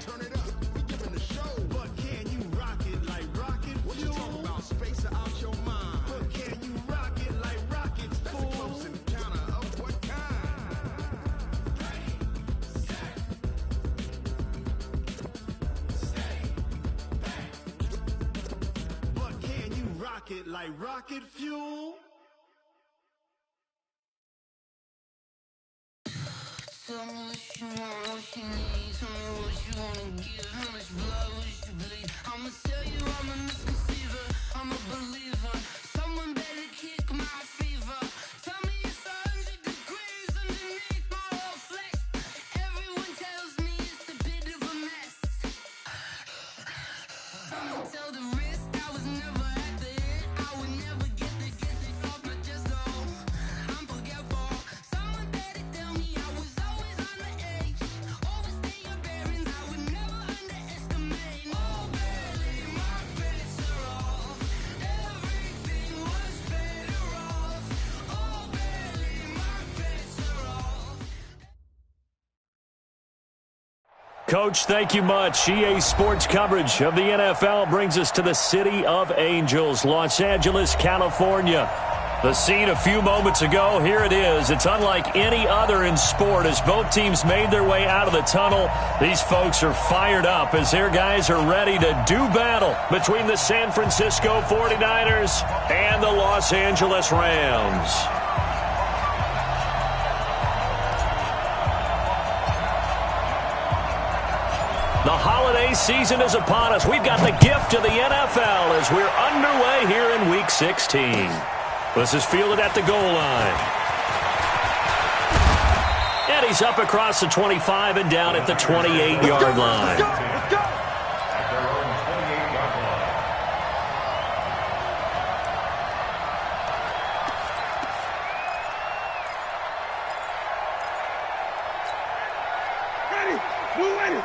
Turn it up, we giving the show. But can you rock it like rocket? What you talking about? Space out your mind. But can you rock it like rockets? That's a close encounter of what kind? Ready, set, stay back. But can you rock it like rocket fuel? Tell me what you want, what you need. Tell me what you wanna give. How much blood would you bleed? I'ma tell you I'm a misconceiver. I'm a believer. Someone better kick my fever. Tell me it's 100 degrees underneath my whole flesh. Everyone tells me it's a bit of a mess. I'ma tell the risk I was never at the hit. I would never get it off my chest. Oh, I'm forgetful. Someone better tell me I was always on the edge. Overstay your bearings, I would never underestimate. Oh, barely, my bets are off. Everything was better off. Oh, barely, my bets are off. Coach, thank you much. EA Sports coverage of the NFL brings us to the City of Angels, Los Angeles, California. The scene a few moments ago, here it is. It's unlike any other in sport as both teams made their way out of the tunnel. These folks are fired up as their guys are ready to do battle between the San Francisco 49ers and the Los Angeles Rams. The holiday season is upon us. We've got the gift of the NFL as we're underway here in Week 16. This is fielded at the goal line. And he's up across the 25 and down at the 28-yard line. At their own 28-yard line. Ready, we're ready.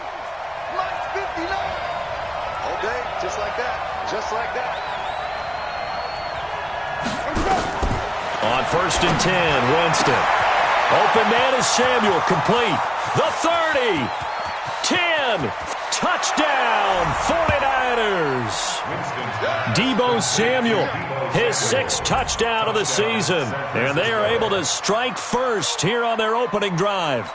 Mike 59. All day, just like that. Just like that. On 1st and 10, Winston. Open man is Samuel, complete. The 30, 10, touchdown, 49ers. Deebo Samuel, his 6th touchdown of the season. And they are able to strike first here on their opening drive.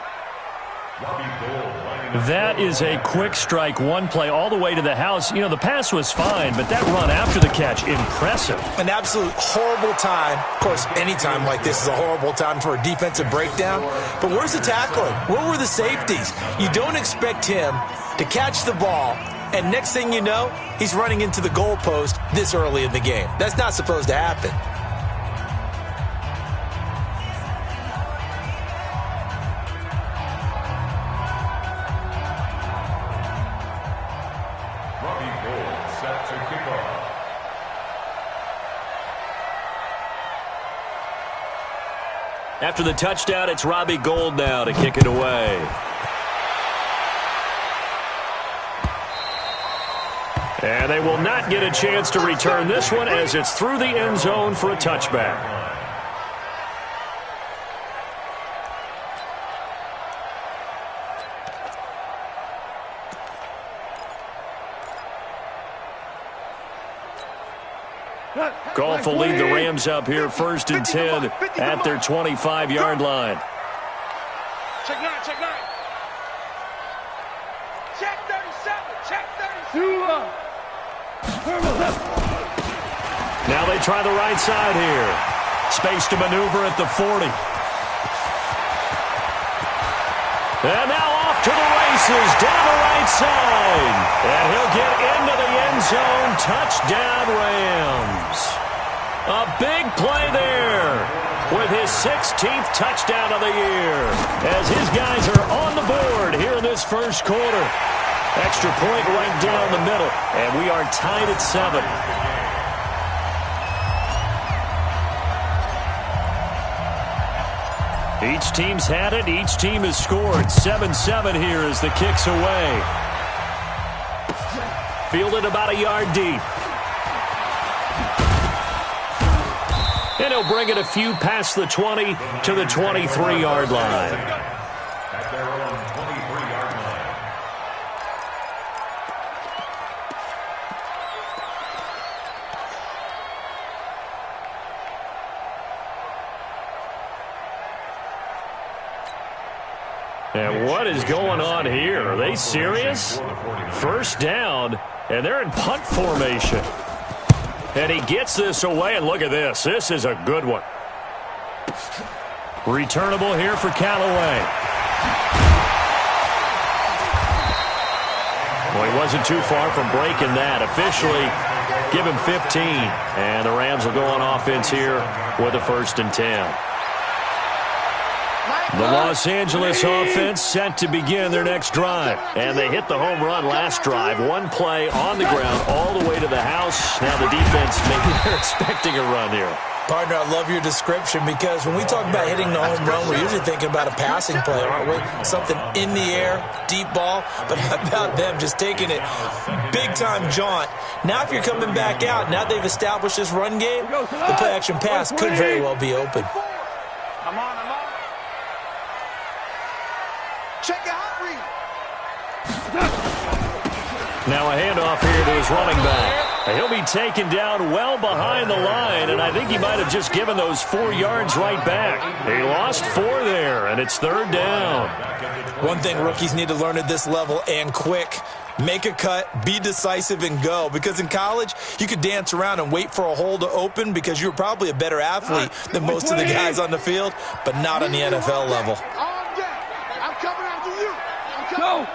That is a quick strike, one play all the way to the house. You know, the pass was fine, but that run after the catch, impressive. An absolute horrible time. Of course, any time like this is a horrible time for a defensive breakdown. But where's the tackling? Where were the safeties? You don't expect him to catch the ball, and next thing you know, he's running into the goalpost this early in the game. That's not supposed to happen. After the touchdown, it's Robbie Gould now to kick it away. And they will not get a chance to return this one as it's through the end zone for a touchback. Goff will lead the Rams up here 1st and 10 at their 25-yard line. Check 9, check 9. Check 37, check 37. Now they try the right side here. Space to maneuver at the 40. And now off to the races down the right side. And he'll get into the end zone. Touchdown, Rams. A big play there with his 16th touchdown of the year as his guys are on the board here in this first quarter. Extra point right down the middle, and we are tied at 7. Each team's had it. Each team has scored. 7-7 here as the kick's away. Fielded about a yard deep. And he'll bring it a few past the 20 to the 23-yard line. At their own 23-yard line. And what is going on here? Are they serious? First down, and they're in punt formation. And he gets this away, and look at this. This is a good one. Returnable here for Callaway. Well, he wasn't too far from breaking that. Officially, give him 15. And the Rams will go on offense here with a 1st and 10. The Los Angeles offense set to begin their next drive. And they hit the home run last drive. One play on the ground all the way to the house. Now the defense, maybe they're expecting a run here. Partner, I love your description because when we talk about hitting the home run, we're usually thinking about a passing play, aren't we? Something in the air, deep ball. But how about them just taking it big-time jaunt? Now if you're coming back out, now they've established this run game, the play-action pass could very well be open. I'm on. Check your hot read. Now a handoff here to his running back. He'll be taken down well behind the line, and I think he might have just given those 4 yards right back. He lost 4 there, and it's 3rd down. One thing rookies need to learn at this level, and quick, make a cut, be decisive, and go. Because in college, you could dance around and wait for a hole to open because you're probably a better athlete than most of the guys on the field, but not on the NFL level. Go!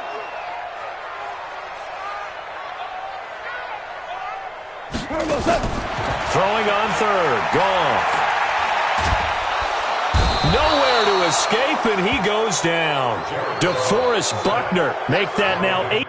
Throwing on 3rd. Goff. Nowhere to escape, and he goes down. DeForest Buckner make that now 8.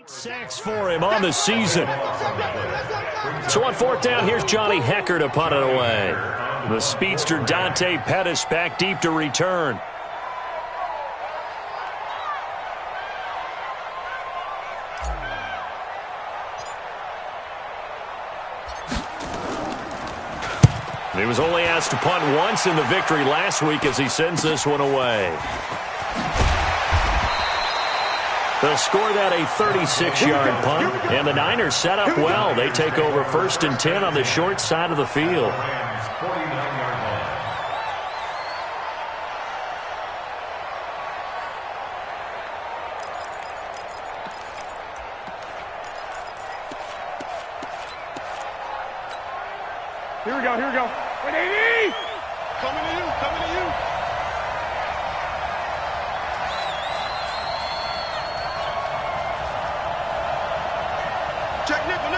Sacks for him on the season. So on 4th down, here's Johnny Hecker to punt it away. The speedster Dante Pettis back deep to return. He was only asked to punt once in the victory last week as he sends this one away. They'll score that a 36-yard punt, and the Niners set up well. They take over 1st and 10 on the short side of the field. Here we go. Wait, AD! Coming to you. Check nickel.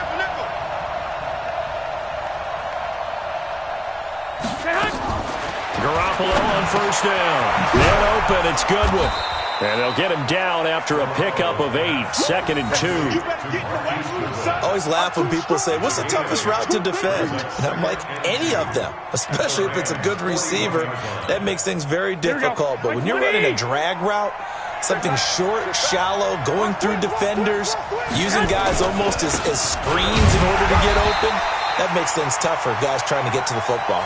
Garoppolo on 1st down. And open, it's Goodwin. And they'll get him down after a pickup of 8, 2nd and 2. I always laugh when people say, what's the toughest route to defend? And I'm like, any of them, especially if it's a good receiver. That makes things very difficult. But when you're running a drag route, something short, shallow, going through defenders, using guys almost as screens in order to get open, that makes things tough for guys trying to get to the football.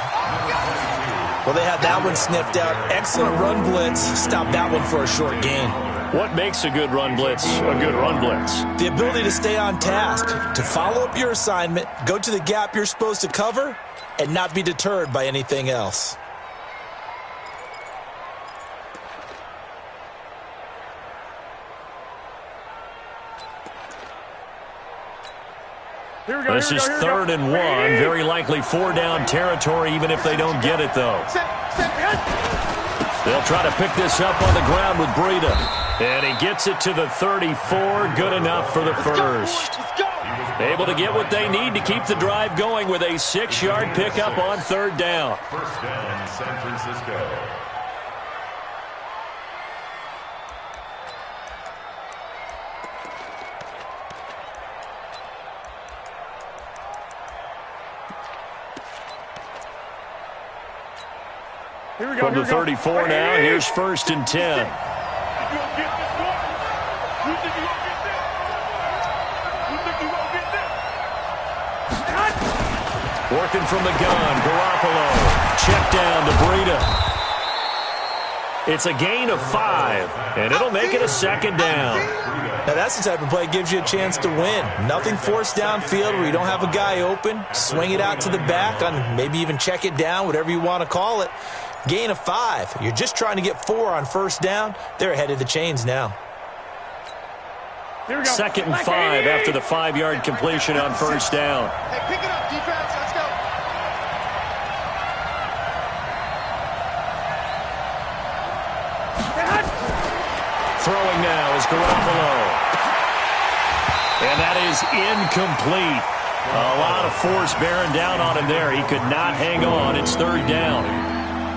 Well, they had that one sniffed out. Excellent run blitz. Stop that one for a short gain. What makes a good run blitz a good run blitz? The ability to stay on task, to follow up your assignment, go to the gap you're supposed to cover, and not be deterred by anything else. This is 3rd and 1. Very likely 4 down territory, even if they don't get it, though. They'll try to pick this up on the ground with Breida. And he gets it to the 34. Good enough for the 1st. Able to get what they need to keep the drive going with a 6-yard pickup on 3rd down. 1st down, San Francisco. From the 34 now, here's 1st and 10. Working from the gun, Garoppolo. Check down to Breida. It's a gain of 5, and it'll make it a 2nd down. Now that's the type of play that gives you a chance to win. Nothing forced downfield where you don't have a guy open. Swing it out to the back, on maybe even check it down, whatever you want to call it. Gain of 5. You're just trying to get 4 on 1st down. They're ahead of the chains now. 2nd and 5 after the 5-yard completion on 1st down. Hey, pick it up, defense. Let's go. Throwing now is Garoppolo. And that is incomplete. A lot of force bearing down on him there. He could not hang on. It's 3rd down.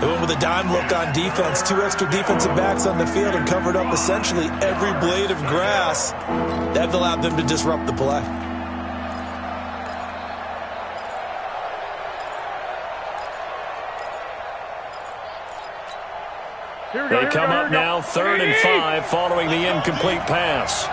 They went with a dime look on defense. 2 extra defensive backs on the field and covered up essentially every blade of grass. That allowed them to disrupt the play. They come up now 3rd and 5 following the incomplete pass.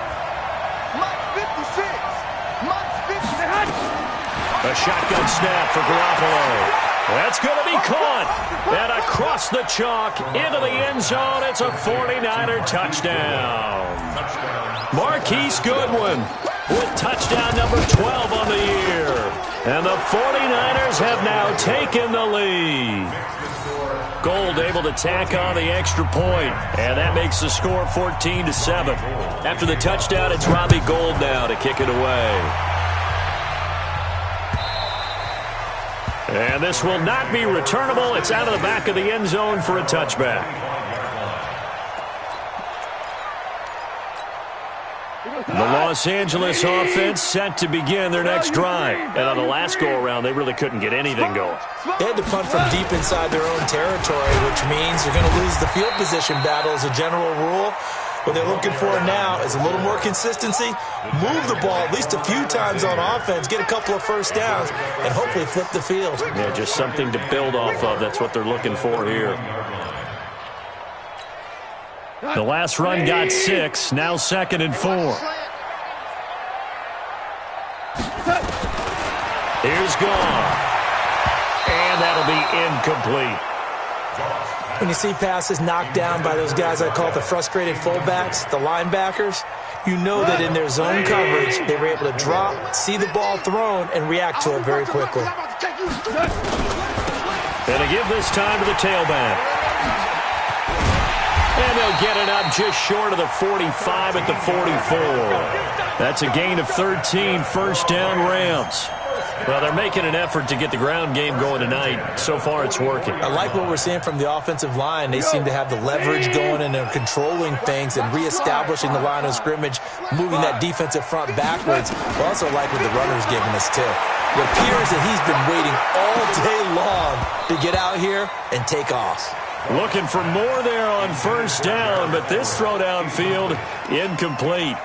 A shotgun snap for Garoppolo. That's going to be caught. And across the chalk into the end zone. It's a 49er touchdown. Marquise Goodwin with touchdown number 12 on the year. And the 49ers have now taken the lead. Gold able to tack on the extra point, and that makes the score 14-7. After the touchdown, it's Robbie Gould now to kick it away. And this will not be returnable. It's out of the back of the end zone for a touchback. The Los Angeles offense set to begin their next drive. And on the last go-around, they really couldn't get anything going. They had to punt from deep inside their own territory, which means you're going to lose the field position battle as a general rule. What they're looking for now is a little more consistency, move the ball at least a few times on offense, get a couple of 1st downs, and hopefully flip the field. Yeah, just something to build off of. That's what they're looking for here. The last run got 6, now 2nd and 4. Here's Goff. And that'll be incomplete. When you see passes knocked down by those guys I call the frustrated fullbacks, the linebackers, you know that in their zone coverage, they were able to drop, see the ball thrown, and react to it very quickly. And to give this time to the tailback. And they'll get it up just short of the 45 at the 44. That's a gain of 13, 1st down Rams. Well, they're making an effort to get the ground game going tonight. So far, it's working. I like what we're seeing from the offensive line. They seem to have the leverage going and they're controlling things and reestablishing the line of scrimmage, moving that defensive front backwards. I also like what the runner's giving us, too. It appears that he's been waiting all day long to get out here and take off. Looking for more there on 1st down, but this throw downfield, incomplete.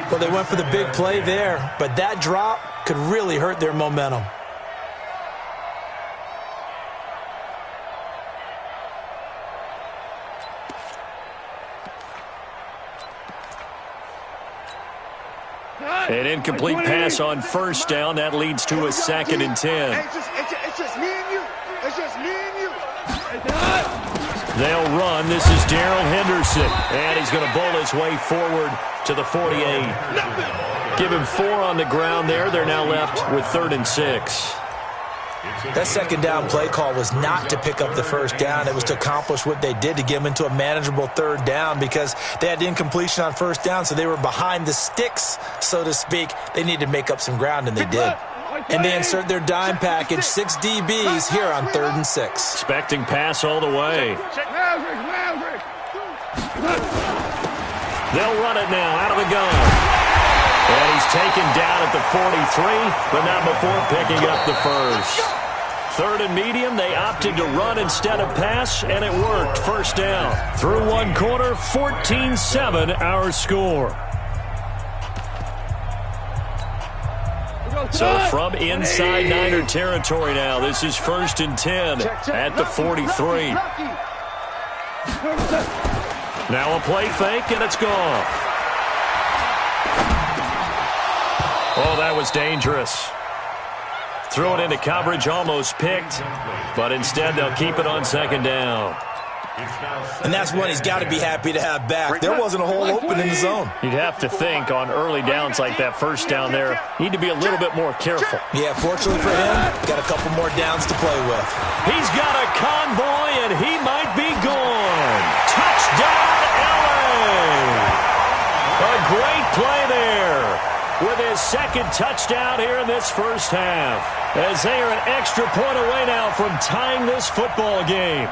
Well, they went for the big play there, but that drop could really hurt their momentum. An incomplete pass on 1st down. That leads to a 2nd and 10. It's just me and you. It's just me and you. They'll run. This is Darrell Henderson. And he's going to bowl his way forward to the 48. Give him 4 on the ground there. They're now left with 3rd and 6. That 2nd down play call was not to pick up the 1st down. It was to accomplish what they did, to get them into a manageable 3rd down, because they had incompletion on 1st down, so they were behind the sticks, so to speak. They needed to make up some ground, and they did. And they insert their dime package, 6 DBs here on 3rd and 6. Expecting pass all the way. They'll run it now out of the gun. And he's taken down at the 43, but not before picking up the 1st. 3rd and medium, they opted to run instead of pass, and it worked. 1st down. Through one quarter, 14-7 our score. So from inside Niner territory now, this is 1st and 10 at the 43. Now a play fake, and it's gone. Oh, that was dangerous. Threw it into coverage, almost picked, but instead they'll keep it on second down. And that's one he's got to be happy to have back. There wasn't a hole open in the zone. You'd have to think on early downs like that first down there, need to be a little bit more careful. Yeah, fortunately for him, got a couple more downs to play with. He's got a convoy, and he might be gone. Touchdown, LA! A great play there with his second touchdown here in this first half, as they are an extra point away now from tying this football game.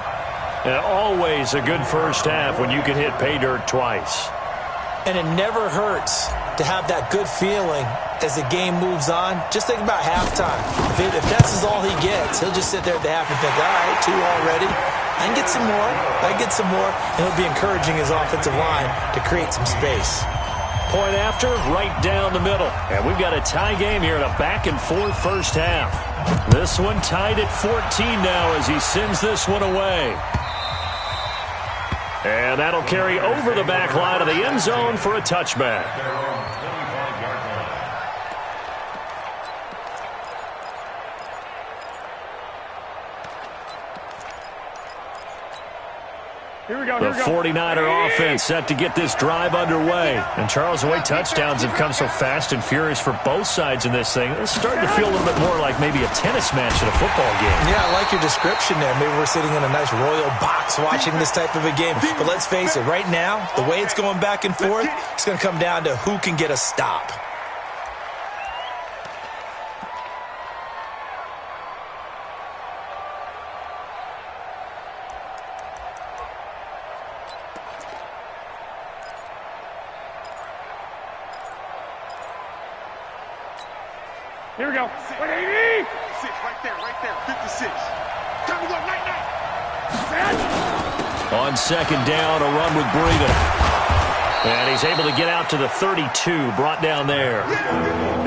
And always a good first half when you can hit pay dirt twice. And it never hurts to have that good feeling as the game moves on. Just think about halftime. If that's all he gets, he'll just sit there at the half and think, all right, 2 already. I can get some more. I can get some more. And he'll be encouraging his offensive line to create some space. Point after, right down the middle. And we've got a tie game here in a back-and-forth first half. This one tied at 14 now as he sends this one away. And that'll carry over the back line of the end zone for a touchback. The 49er offense set to get this drive underway. And Charles, the way touchdowns have come so fast and furious for both sides in this thing, it's starting to feel a little bit more like maybe a tennis match in a football game. Yeah, I like your description there. Maybe we're sitting in a nice royal box watching this type of a game. But let's face it, right now, the way it's going back and forth, it's going to come down to who can get a stop. Here we go. 6 right there. 56. Time to go, night. On second down, a run with Breeden. And he's able to get out to the 32, brought down there.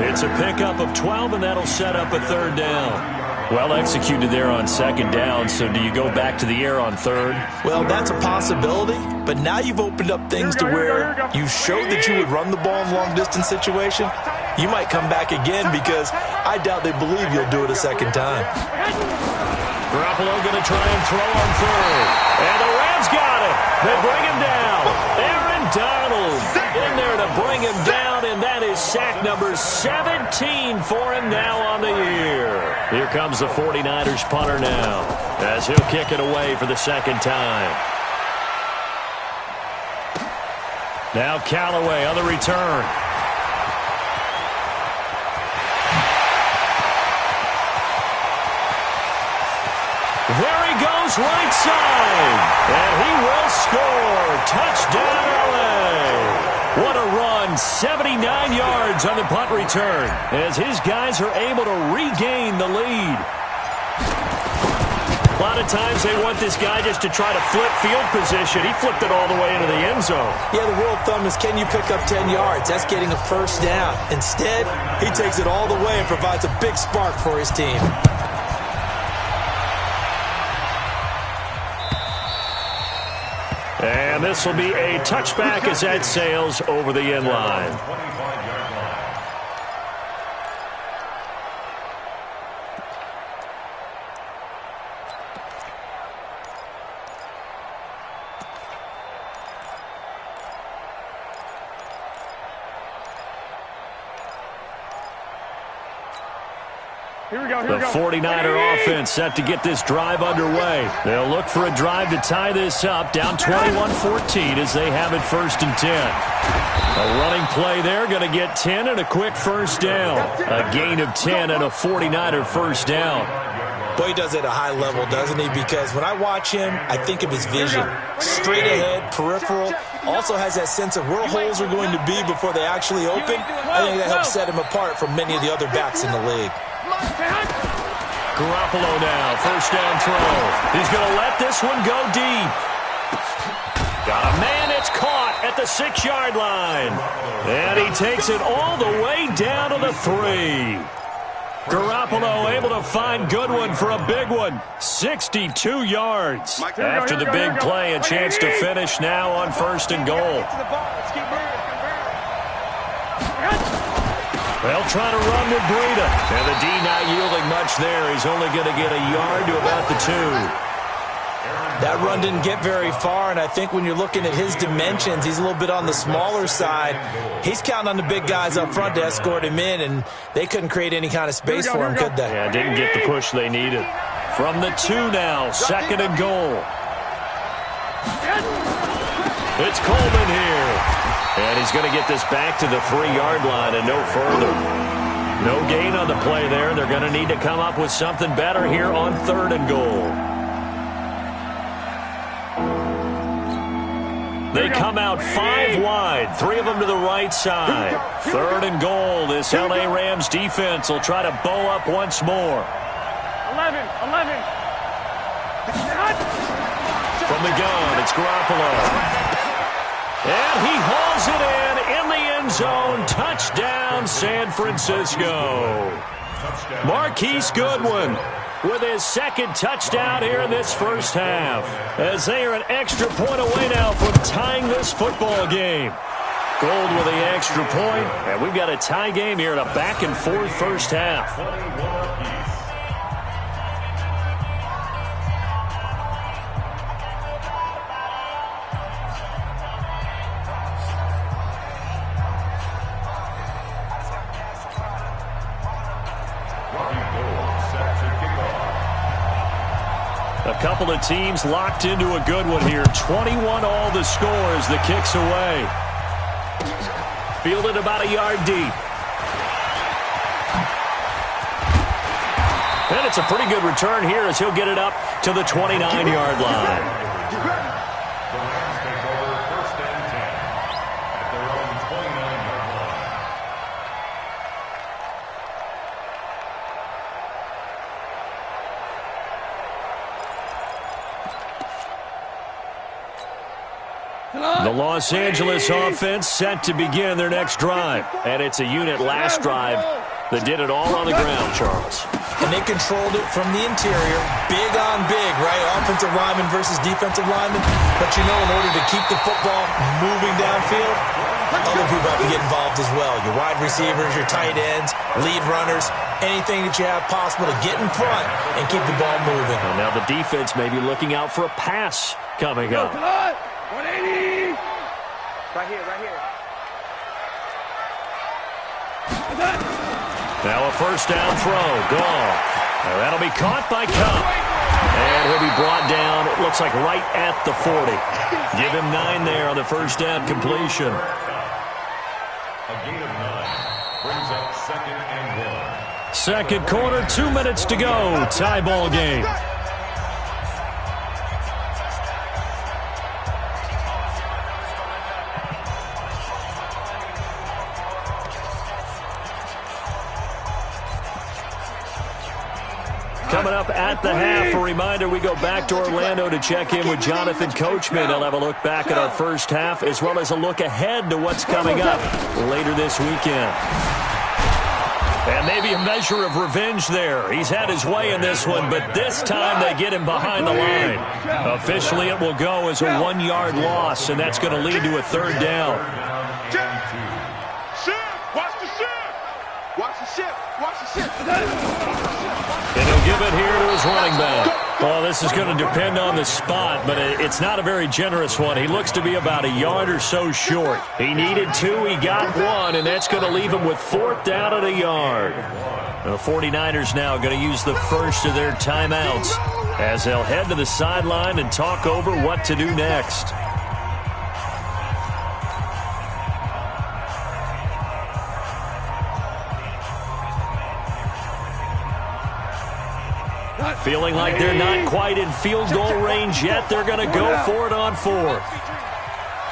It's a pickup of 12, and that'll set up a third down. Well executed there on second down, so do you go back to the air on third? Well, that's a possibility, but now you've opened up things to where you showed that you would run the ball in long-distance situation. You might come back again because I doubt they believe you'll do it a second time. Garoppolo going to try and throw on third. And the Rams got it. They bring him down. Aaron Donald in there to bring him down, and that is sack number 17 for him now on the year. Here comes the 49ers punter now as he'll kick it away for the second time. Now Callaway on the return. There he goes right side. And he will score. Touchdown, LA. What a run. 79 yards on the punt return as his guys are able to regain the lead. A lot of times they want this guy just to try to flip field position. He flipped it all the way into the end zone. Yeah, the rule of thumb is can you pick up 10 yards? That's getting a first down. Instead, he takes it all the way and provides a big spark for his team. And this will be a touchback as that sails over the end line. The 49er offense set to get this drive underway. They'll look for a drive to tie this up, down 21-14 as they have it 1st and 10. A running play there, going to get 10 and a quick first down. A gain of 10 and a 49er first down. Boy, he does it at a high level, doesn't he? Because when I watch him, I think of his vision. Straight ahead, peripheral. Also has that sense of where holes are going to be before they actually open. I think that helps set him apart from many of the other backs in the league. Garoppolo now, first down throw. He's going to let this one go deep. Got a man, it's caught at the 6-yard line. And he takes it all the way down to the 3. Garoppolo able to find Goodwin for a big one. 62 yards. After the big play, a chance to finish now on 1st and goal. They'll try to run with Breida. And the D not yielding much there. He's only going to get a yard to about the 2. That run didn't get very far, and I think when you're looking at his dimensions, he's a little bit on the smaller side. He's counting on the big guys up front to escort him in, and they couldn't create any kind of space for him, could they? Yeah, didn't get the push they needed. From the 2 now, 2nd and goal. It's Coleman here. And he's going to get this back to the 3-yard line and no further. No gain on the play there. They're going to need to come up with something better here on 3rd and goal. They come out 5 wide, 3 of them to the right side. 3rd and goal. This L.A. Rams defense will try to bow up once more. 11. From the gun, it's Garoppolo. And he hauls it in the end zone. Touchdown, San Francisco. Marquise Goodwin with his 2nd touchdown here in this first half, as they are an extra point away now from tying this football game. Gold with the extra point, and we've got a tie game here in a back-and-forth first half. A couple of teams locked into a good one here. 21 all the score as the kick's away. Fielded about a yard deep. And it's a pretty good return here as he'll get it up to the 29-yard line. The Los Angeles offense set to begin their next drive. And it's a unit last drive that did it all on the ground, Charles. And they controlled it from the interior, big on big, right? Offensive lineman versus defensive lineman. But you know, in order to keep the football moving downfield, other people have to get involved as well. Your wide receivers, your tight ends, lead runners, anything that you have possible to get in front and keep the ball moving. And now the defense may be looking out for a pass coming up. 180. Right here. Now a first down throw. Gone. Now that'll be caught by Cup. And he'll be brought down, it looks like right at the 40. Give him 9 there on the first down completion. A gain of 9 brings up 2nd and 1. Second quarter, 2 minutes to go. Tie ball game. Coming up at the half, a reminder, we go back to Orlando to check in with Jonathan Coachman. He'll have a look back at our first half as well as a look ahead to what's coming up later this weekend. And maybe a measure of revenge there. He's had his way in this one, but this time they get him behind the line. Officially, it will go as a 1-yard loss, and that's going to lead to a 3rd down. And he'll give it here to his running back. Well, this is going to depend on the spot, but it's not a very generous one. He looks to be about a yard or so short. He needed 2, he got 1, and that's going to leave him with 4th down at a yard. The 49ers now going to use the first of their timeouts as they'll head to the sideline and talk over what to do next. Feeling like they're not quite in field goal range yet. They're going to go for it on 4th.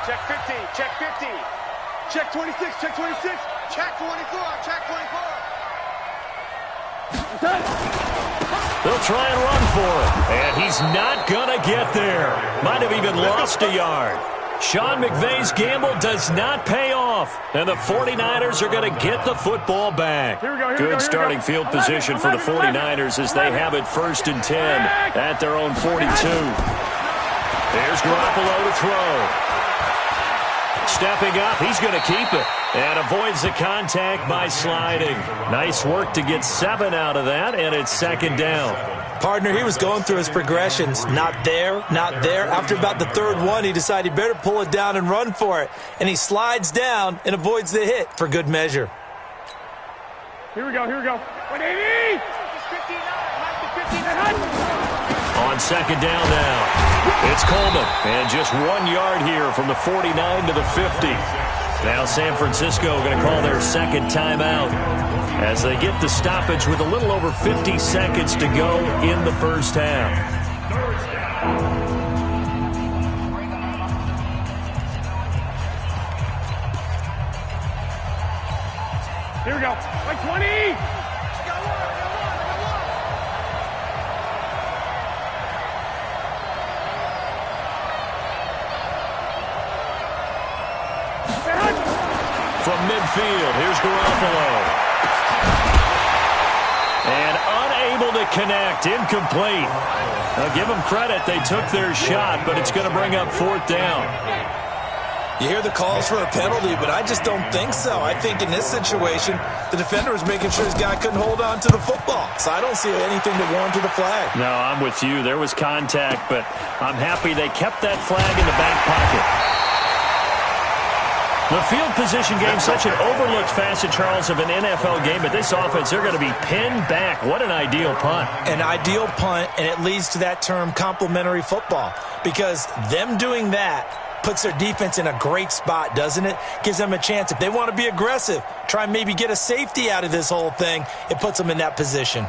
Check 50, check 50. Check 26, check 26. Check 24, check 24. They'll try and run for it. And he's not going to get there. Might have even lost a yard. Sean McVay's gamble does not pay off. off, and the 49ers are going to get the football back. Good starting field position for the 49ers as they have it 1st and 10 at their own 42. Here's Garoppolo to throw. Stepping up, he's going to keep it and avoids the contact by sliding. Nice work to get 7 out of that, and it's 2nd down. Partner, he was going through his progressions. Not there, not there. After about the 3rd one, he decided he better pull it down and run for it. And he slides down and avoids the hit for good measure. Here we go. 180! On 2nd down now. It's Coleman, and just 1 yard here from the 49 to the 50. Now San Francisco going to call their 2nd timeout as they get the stoppage with a little over 50 seconds to go in the 1st half. Here we go. 20! From midfield, here's Garoppolo. And unable to connect, incomplete. Now give them credit, they took their shot, but it's going to bring up 4th down. You hear the calls for a penalty, but I just don't think so. I think in this situation, the defender was making sure his guy couldn't hold on to the football. So I don't see anything that warranted a flag. No, I'm with you. There was contact, but I'm happy they kept that flag in the back pocket. The field position game, such an overlooked facet, Charles, of an NFL game, but this offense, they're going to be pinned back. What an ideal punt. An ideal punt, and it leads to that term complementary football, because them doing that puts their defense in a great spot, doesn't it? Gives them a chance. If they want to be aggressive, try and maybe get a safety out of this whole thing, it puts them in that position.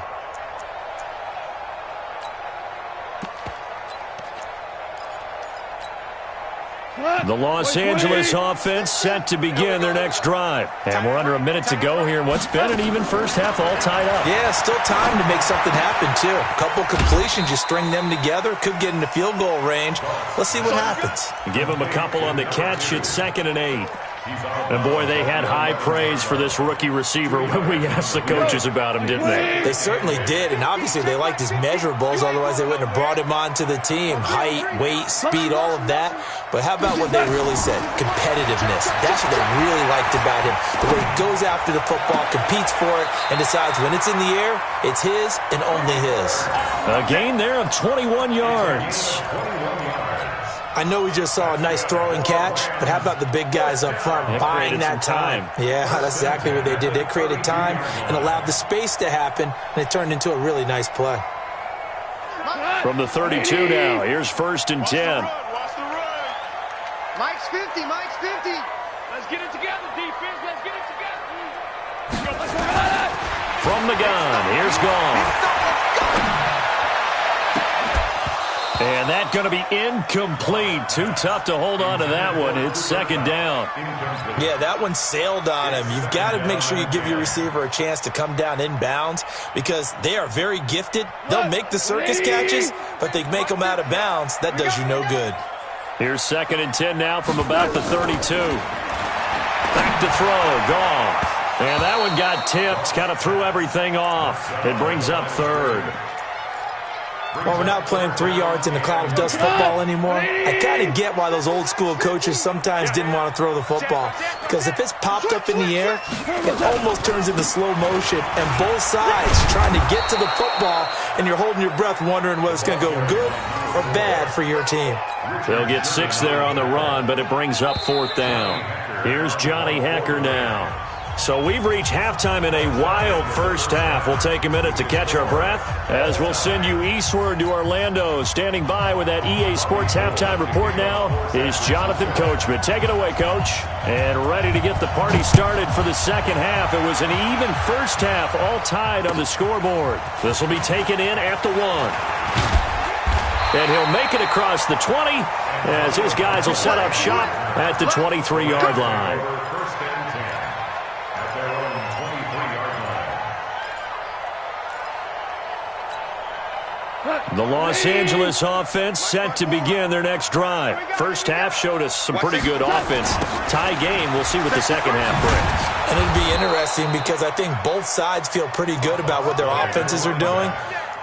The Los Angeles offense set to begin their next drive. And we're under a minute to go here in what's been an even first half, all tied up. Yeah, still time to make something happen, too. A couple completions, you string them together, could get into field goal range. Let's see what happens. Give them a couple on the catch. It's 2nd and 8. And, boy, they had high praise for this rookie receiver when we asked the coaches about him, didn't they? They certainly did, and obviously they liked his measurables, otherwise they wouldn't have brought him onto the team. Height, weight, speed, all of that. But how about what they really said? Competitiveness. That's what they really liked about him. The way he goes after the football, competes for it, and decides when it's in the air, it's his and only his. A gain there of 21 yards. I know we just saw a nice throwing catch, but how about the big guys up front buying that time? Yeah, that's exactly what they did. They created time and allowed the space to happen, and it turned into a really nice play. From the 32 now, here's 1st and 10. Mike's 50, Mike's 50. Let's get it together, defense. Let's get it together. From the gun, here's Gone. And that's going to be incomplete. Too tough to hold on to that one. It's 2nd down. Yeah, that one sailed on him. You've got to make sure you give your receiver a chance to come down inbounds because they are very gifted. They'll make the circus catches, but they make them out of bounds. That does you no good. Here's 2nd and 10 now from about the 32. Back to throw. Gone. And that one got tipped. Kind of threw everything off. It brings up 3rd. Well, we're not playing 3 yards in the cloud of dust football anymore. I kind of get why those old school coaches sometimes didn't want to throw the football. Because if it's popped up in the air, it almost turns into slow motion. And both sides trying to get to the football, and you're holding your breath wondering whether it's going to go good or bad for your team. They'll get 6 there on the run, but it brings up 4th down. Here's Johnny Hekker now. So we've reached halftime in a wild first half. We'll take a minute to catch our breath as we'll send you eastward to Orlando. Standing by with that EA Sports halftime report now is Jonathan Coachman. Take it away, Coach. And ready to get the party started for the second half. It was an even first half, all tied on the scoreboard. This will be taken in at the 1. And he'll make it across the 20 as his guys will set up shop at the 23-yard line. The Los Angeles offense set to begin their next drive. First half showed us some pretty good offense. Tie game, we'll see what the second half brings. And it'll be interesting because I think both sides feel pretty good about what their offenses are doing.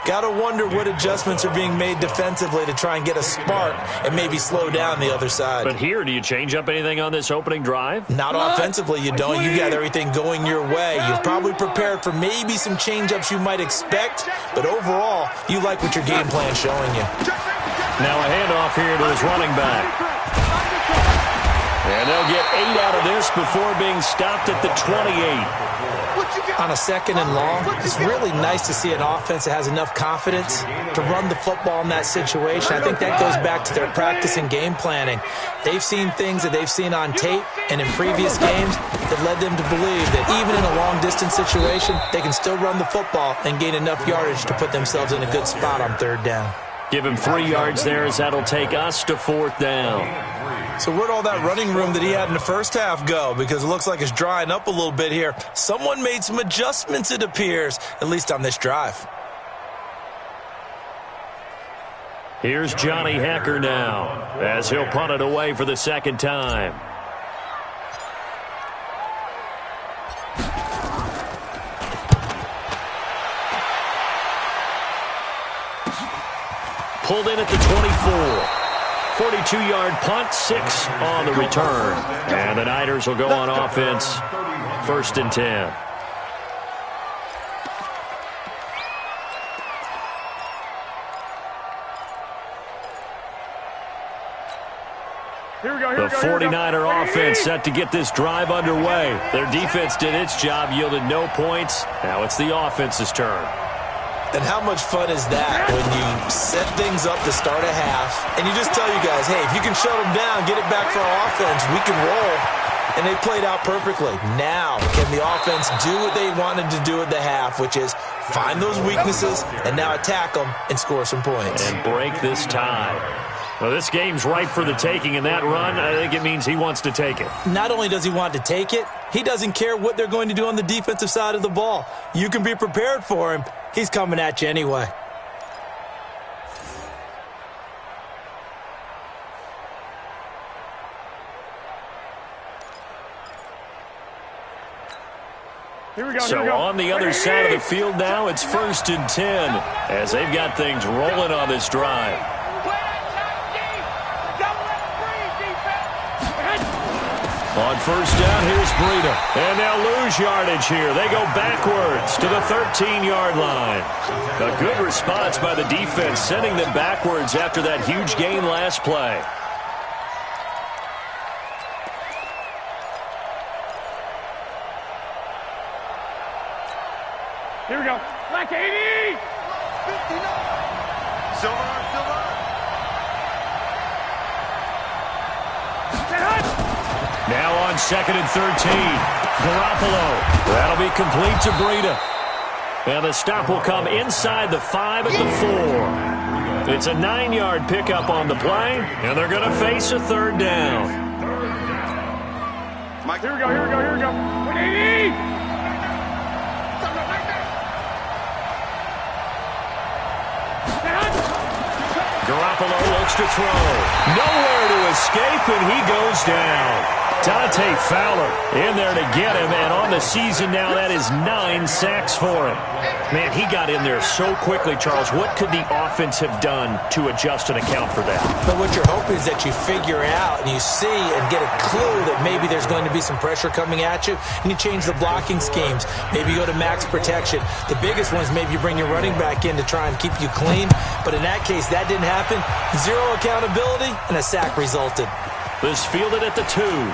Got to wonder what adjustments are being made defensively to try and get a spark and maybe slow down the other side. But here, do you change up anything on this opening drive? Not offensively, you don't. You got everything going your way. You've probably prepared for maybe some change-ups you might expect, but overall, you like what your game plan's showing you. Now a handoff here to his running back. And they'll get 8 out of this before being stopped at the 28. On a second and long, it's really nice to see an offense that has enough confidence to run the football in that situation. I think that goes back to their practice and game planning. They've seen things that they've seen on tape and in previous games that led them to believe that even in a long-distance situation, they can still run the football and gain enough yardage to put themselves in a good spot on third down. Give him 3 yards there as that'll take us to fourth down. So where'd all that running room that he had in the first half go? Because it looks like it's drying up a little bit here. Someone made some adjustments, it appears, at least on this drive. Here's Johnny Hacker now as he'll punt it away for the second time. Pulled in at the 24. 42-yard punt, 6 on the return. And the Niners will go on offense, 1st and 10. The 49er offense set to get this drive underway. Their defense did its job, yielded no points. Now it's the offense's turn. And how much fun is that when you set things up to start a half and you just tell you guys, hey, if you can shut them down, get it back for our offense, we can roll. And they played out perfectly. Now, can the offense do what they wanted to do at the half, which is find those weaknesses and now attack them and score some points. And break this tie. Well, this game's ripe for the taking, and that run, I think it means he wants to take it. Not only does he want to take it, he doesn't care what they're going to do on the defensive side of the ball. You can be prepared for him. He's coming at you anyway. So on the other side of the field now, it's 1st and 10 as they've got things rolling on this drive. On 1st down, here's Breida. And they'll lose yardage here. They go backwards to the 13-yard line. A good response by the defense, sending them backwards after that huge gain last play. Here we go. Black 80! Silver. Now on 2nd and 13. Garoppolo. That'll be complete to Breida. And the stop will come inside the 5 at the 4. It's a 9-yard pickup on the play, and they're going to face a 3rd down. Mike, here we go. 180! Garoppolo looks to throw. Nowhere to escape, and he goes down. Dante Fowler in there to get him, and on the season now, that is 9 sacks for him. Man, he got in there so quickly, Charles. What could the offense have done to adjust and account for that? But what you're hoping is that you figure out and you see and get a clue that maybe there's going to be some pressure coming at you, and you change the blocking schemes. Maybe you go to max protection. The biggest one is maybe you bring your running back in to try and keep you clean. But in that case, that didn't happen. 0 accountability, and a sack resulted. This fielded at the 2. And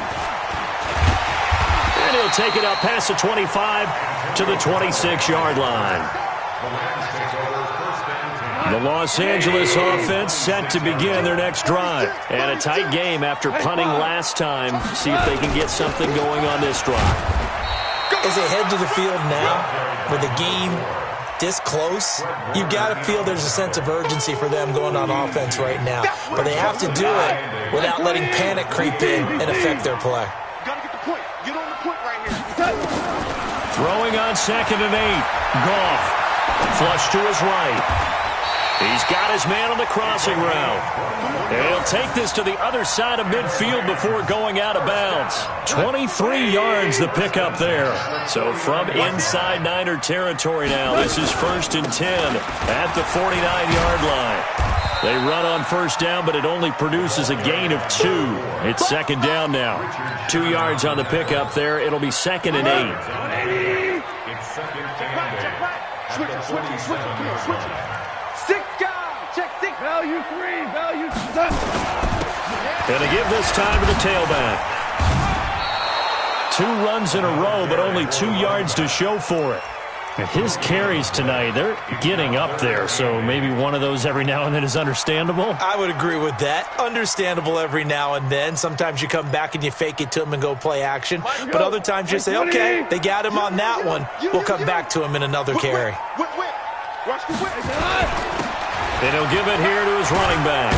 he'll take it up past the 25 to the 26-yard line. The Los Angeles offense set to begin their next drive. And a tight game after punting last time. See if they can get something going on this drive. As they head to the field now, with the game this close, you got to feel there's a sense of urgency for them going on offense right now. But they have to do it without letting panic creep in and affect their play. Got to get the point. Get on the point right here. Throwing on 2nd and 8. Goff. Flush to his right. He's got his man on the crossing route. And he'll take this to the other side of midfield before going out of bounds. 23 yards the pickup there. So from inside Niner territory now, this is 1st and 10 at the 49-yard line. They run on first down, but it only produces a gain of 2. It's 2nd down now. 2 yards on the pickup there. It'll be 2nd and 8. It's 2nd and 8. Switch it. Come on, switch it. 6 guys. Check 6. Value 3. Value 7. Gonna give this time to the tailback. 2 runs in a row, but only 2 yards to show for it. And his carries tonight, they're getting up there, so maybe one of those every now and then is understandable. I would agree with that. Understandable every now and then. Sometimes you come back and you fake it to him and go play action. But other times you say, okay, they got him on that one. We'll come back to him in another carry. Watch the whip. And he'll give it here to his running back.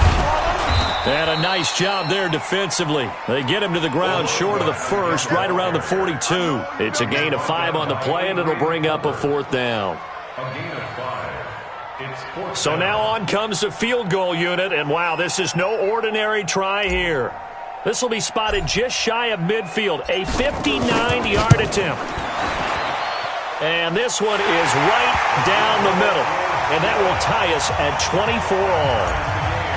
And a nice job there defensively. They get him to the ground short of the first, right around the 42. It's a gain of 5 on the play, and it'll bring up a 4th down. A gain of 5. It's 4th So down. now on comes the field goal unit, and wow, this is no ordinary try here. This will be spotted just shy of midfield, a 59-yard attempt. And this one is right down the middle, and that will tie us at 24 all.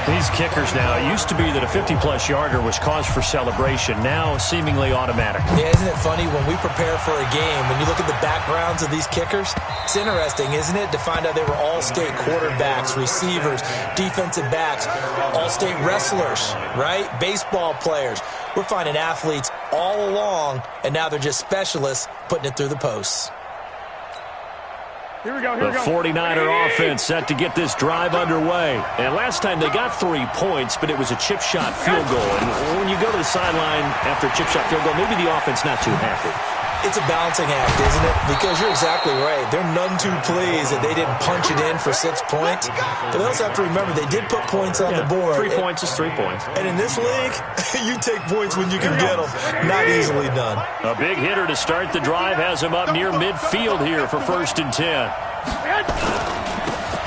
These kickers now, it used to be that a 50-plus yarder was cause for celebration. Now, seemingly automatic. Yeah, isn't it funny when we prepare for a game, when you look at the backgrounds of these kickers, it's interesting, isn't it, to find out they were all-state quarterbacks, receivers, defensive backs, all-state wrestlers, right? Baseball players. We're finding athletes all along, and now they're just specialists putting it through the posts. Here we go. The 49er offense set to get this drive underway. And last time they got 3 points, but it was a chip shot field goal. And when you go to the sideline after a chip shot field goal, maybe the offense not too happy. It's a balancing act, isn't it? Because you're exactly right. They're none too pleased that they didn't punch it in for 6 points. But they also have to remember they did put points on the board. 3 points is 3 points. And in this league, you take points when you can get them. Not easily done. A big hitter to start the drive has him up near midfield here for 1st and 10.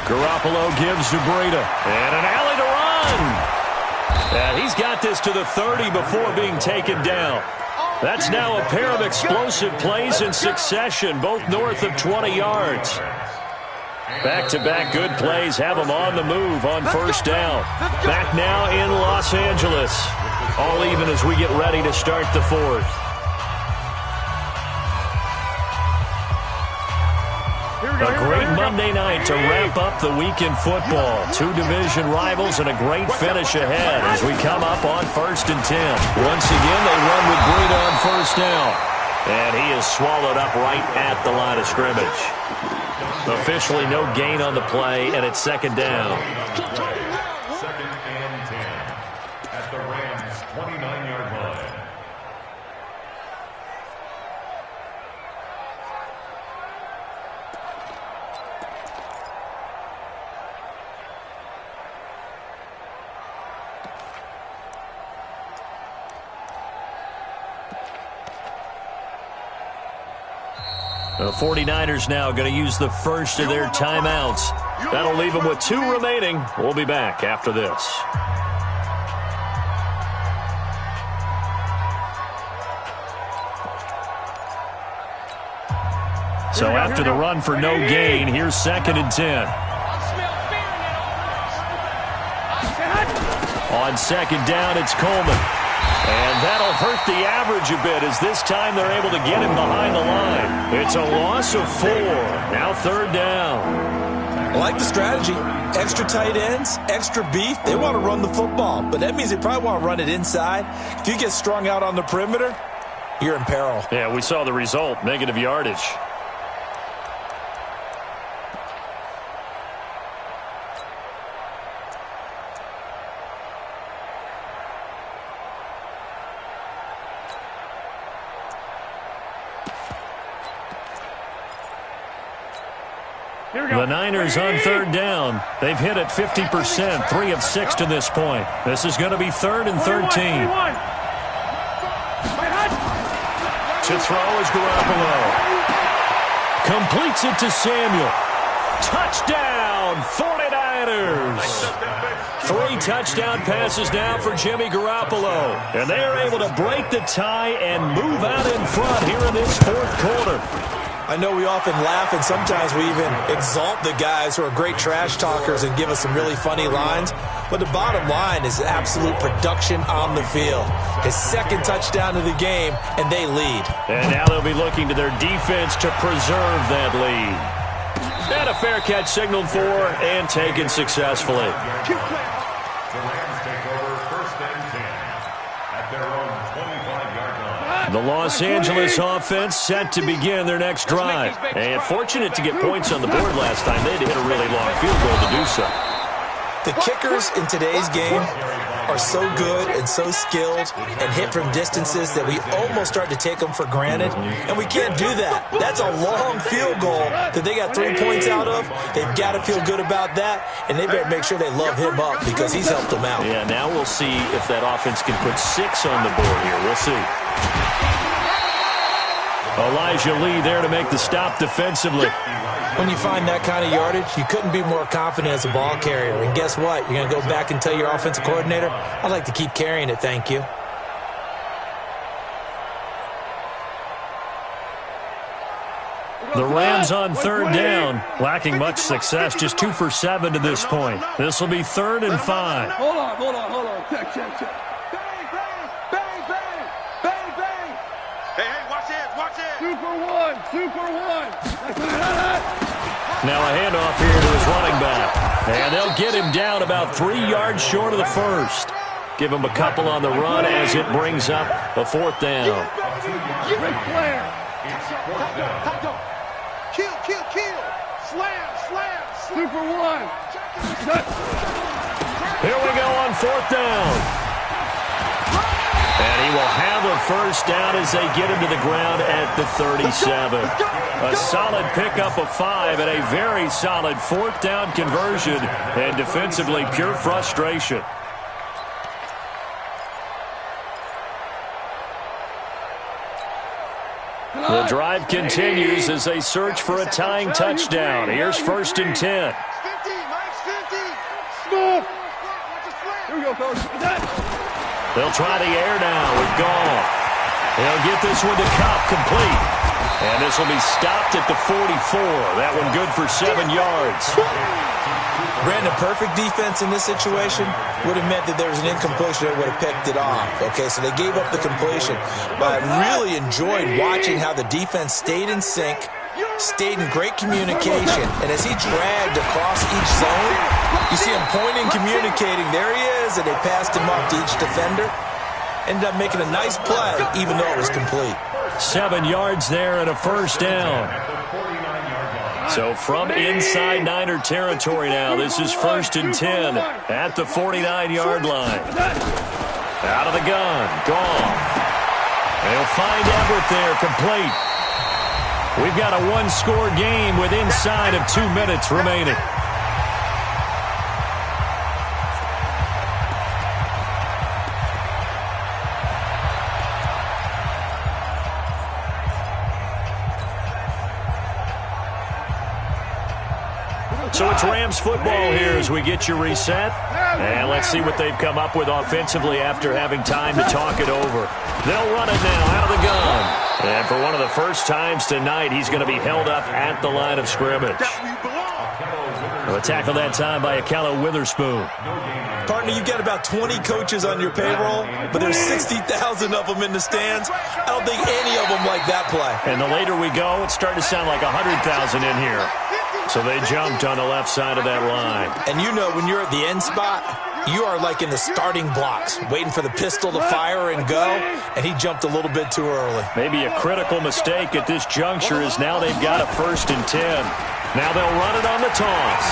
Garoppolo gives to Breida. And an alley to run. And he's got this to the 30 before being taken down. That's now a pair of explosive plays in succession, both north of 20 yards. Back-to-back good plays have them on the move on 1st down. Back now in Los Angeles. All even as we get ready to start the 4th. A great Monday night to wrap up the week in football. 2 division rivals and a great finish ahead as we come up on 1st and 10. Once again, they run with Breida on 1st down. And he is swallowed up right at the line of scrimmage. Officially no gain on the play, and it's 2nd down. 2nd and 10 at the Rams' 29-yard line. The 49ers now going to use the first of their timeouts. That'll leave them with 2 remaining. We'll be back after this. So after the run for no gain, here's 2nd and 10. On 2nd down, it's Coleman. And that'll hurt the average a bit as this time they're able to get him behind the line. It's a loss of 4. Now 3rd down. I like the strategy. Extra tight ends, extra beef. They want to run the football, but that means they probably want to run it inside. If you get strung out on the perimeter, you're in peril. Yeah, we saw the result, negative yardage. The Niners on 3rd down. They've hit it 50%, 3 of 6 to this point. This is going to be 3rd and 13. To throw is Garoppolo. Completes it to Samuel. Touchdown, 49ers. 3 touchdown passes now for Jimmy Garoppolo. And they are able to break the tie and move out in front here in this fourth quarter. I know we often laugh and sometimes we even exalt the guys who are great trash talkers and give us some really funny lines. But the bottom line is absolute production on the field. His second touchdown of the game, and they lead. And now they'll be looking to their defense to preserve that lead. And a fair catch signaled for and taken successfully. The Rams take over 1st and 10 at their own 25-yard line. The Los Angeles offense set to begin their next drive. And fortunate to get points on the board last time. They had to hit a really long field goal to do so. The kickers in today's game are so good and so skilled and hit from distances that we almost start to take them for granted, and we can't do that. That's a long field goal that they got 3 points out of. They've got to feel good about that, and they better make sure they love him up because he's helped them out. Yeah, now we'll see if that offense can put 6 on the board here. We'll see. Elijah Lee there to make the stop defensively. When you find that kind of yardage, you couldn't be more confident as a ball carrier. And guess what? You're going to go back and tell your offensive coordinator, I'd like to keep carrying it, thank you. The Rams on 3rd down, lacking much success, just 2 for 7 to this point. This will be 3rd and 5. Hold on. Check. Bang. Hey, watch it. 2 for 1. Now a handoff here to his running back. And they'll get him down about 3 yards short of the first. Give him a couple on the run as it brings up a 4th down. Ric Flair. Kill. Slam. 2 for 1. Here we go on 4th down. And he will have a first down as they get him to the ground at the 37. A solid pickup of 5 and a very solid 4th down conversion. And defensively, pure frustration. The drive continues as they search for a tying touchdown. Here's 1st and 10. 50. Here we go, coach. They'll try the air now with Goff. They'll get this one to Cobb complete. And this will be stopped at the 44. That one good for 7 yards. Brandon, perfect defense in this situation would have meant that there was an incompletion that would have picked it off. Okay, so they gave up the completion. But I really enjoyed watching how the defense stayed in sync, stayed in great communication. And as he dragged across each zone, you see him pointing, communicating. There he is, and they passed him off to each defender. Ended up making a nice play, even though it was complete. 7 yards there and a first down. So from inside Niner territory now, this is 1st and 10 at the 49-yard line. Out of the gun, Goff. They'll find Everett there, complete. We've got a 1-score game with inside of 2 minutes remaining. So it's Rams football here as we get you reset. And let's see what they've come up with offensively after having time to talk it over. They'll run it now out of the gun. And for one of the first times tonight, he's going to be held up at the line of scrimmage. A tackle that time by Akello Witherspoon. Partner, you've got about 20 coaches on your payroll, but there's 60,000 of them in the stands. I don't think any of them like that play. And the later we go, it's starting to sound like 100,000 in here. So they jumped on the left side of that line. And you know, when you're at the end spot, you are like in the starting blocks, waiting for the pistol to fire and go, and he jumped a little bit too early. Maybe a critical mistake at this juncture is now they've got a 1st and 10. Now they'll run it on the toss.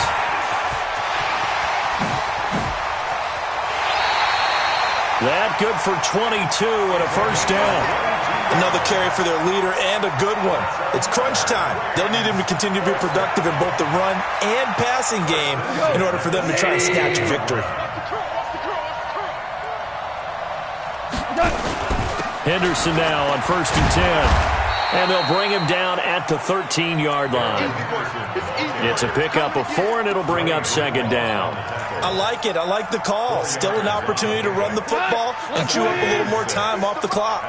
That good for 22 and a first down. Another carry for their leader and a good one. It's crunch time. They'll need him to continue to be productive in both the run and passing game in order for them to try and snatch a victory. Henderson now on 1st and 10. And they'll bring him down at the 13-yard line. It's a pickup of 4, and it'll bring up second down. I like it. I like the call. Still an opportunity to run the football and chew up a little more time off the clock.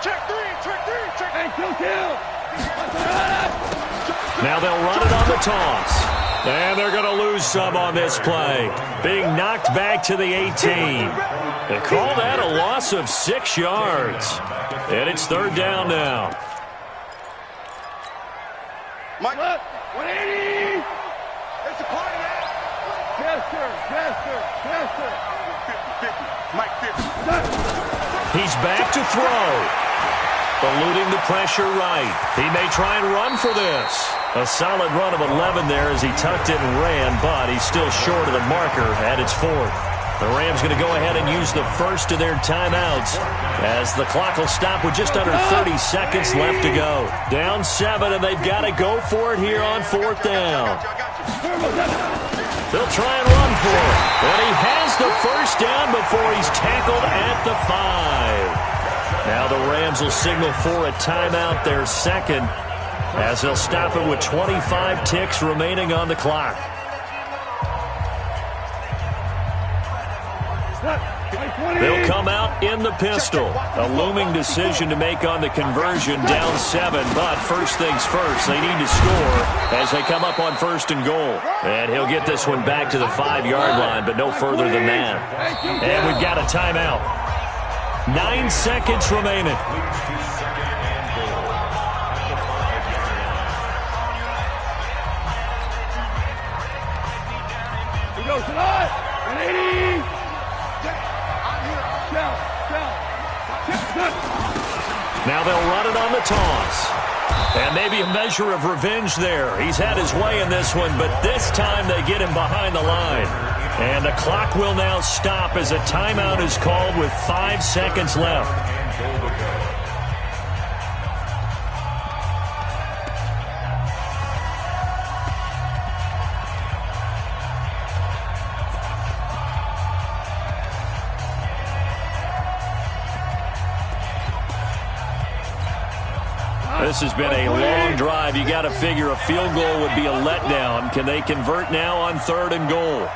Check three. Now they'll run it on the toss. And they're going to lose some on this play. Being knocked back to the 18. They call that a loss of 6 yards. And it's third down now. Mike, 180. It's a party, man. Chester. 50. Mike, 50. He's back to throw. Eluding the pressure right. He may try and run for this. A solid run of 11 there as he tucked it and ran, but he's still short of the marker at its 4th. The Rams going to go ahead and use the first of their timeouts as the clock will stop with just under 30 seconds left to go. Down 7, and they've got to go for it here on 4th down. They'll try and run for it. And he has the first down before he's tackled at the 5. Now the Rams will signal for a timeout, their second, as they'll stop it with 25 ticks remaining on the clock. They'll come out in the pistol. A looming decision to make on the conversion, down 7. But first things first, they need to score as they come up on 1st and goal. And he'll get this one back to the 5-yard line, but no further than that. And we've got a timeout. 9 seconds remaining. He goes to the 180. Now they'll run it on the toss. And maybe a measure of revenge there. He's had his way in this one, but this time they get him behind the line. And the clock will now stop as a timeout is called with 5 seconds left. This has been a long drive. You got to figure a field goal would be a letdown. Can they convert now on 3rd and goal?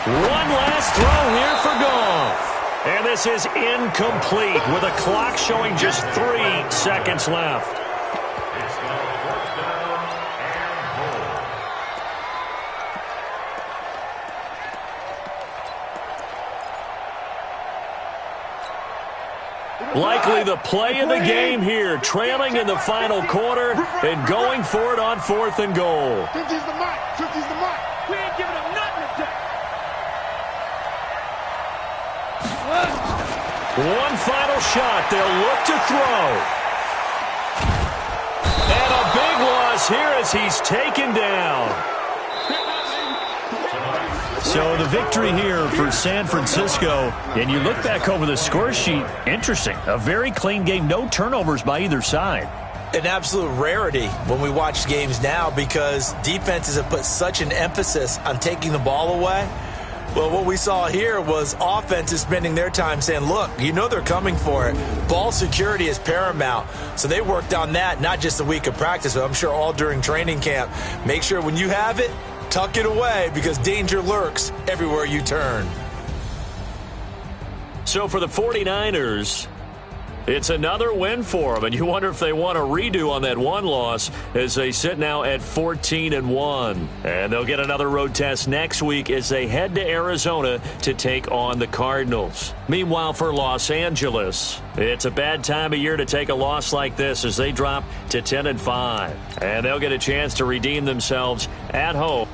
One last throw here for Goff. And this is incomplete with a clock showing just 3 seconds left. Likely the play of the game here, trailing in the final quarter and going for it on 4th and goal. 50's the mark. 50's the mark. We ain't giving them nothing to take. One final shot. They'll look to throw. And a big loss here as he's taken down. So the victory here for San Francisco, and you look back over the score sheet, interesting. A very clean game, no turnovers by either side. An absolute rarity when we watch games now because defenses have put such an emphasis on taking the ball away. Well, what we saw here was offenses spending their time saying, look, you know they're coming for it. Ball security is paramount. So they worked on that, not just a week of practice, but I'm sure all during training camp. Make sure when you have it, tuck it away because danger lurks everywhere you turn. So for the 49ers, it's another win for them, and you wonder if they want a redo on that one loss as they sit now at 14-1. And they'll get another road test next week as they head to Arizona to take on the Cardinals. Meanwhile, for Los Angeles, it's a bad time of year to take a loss like this as they drop to 10-5. And they'll get a chance to redeem themselves at home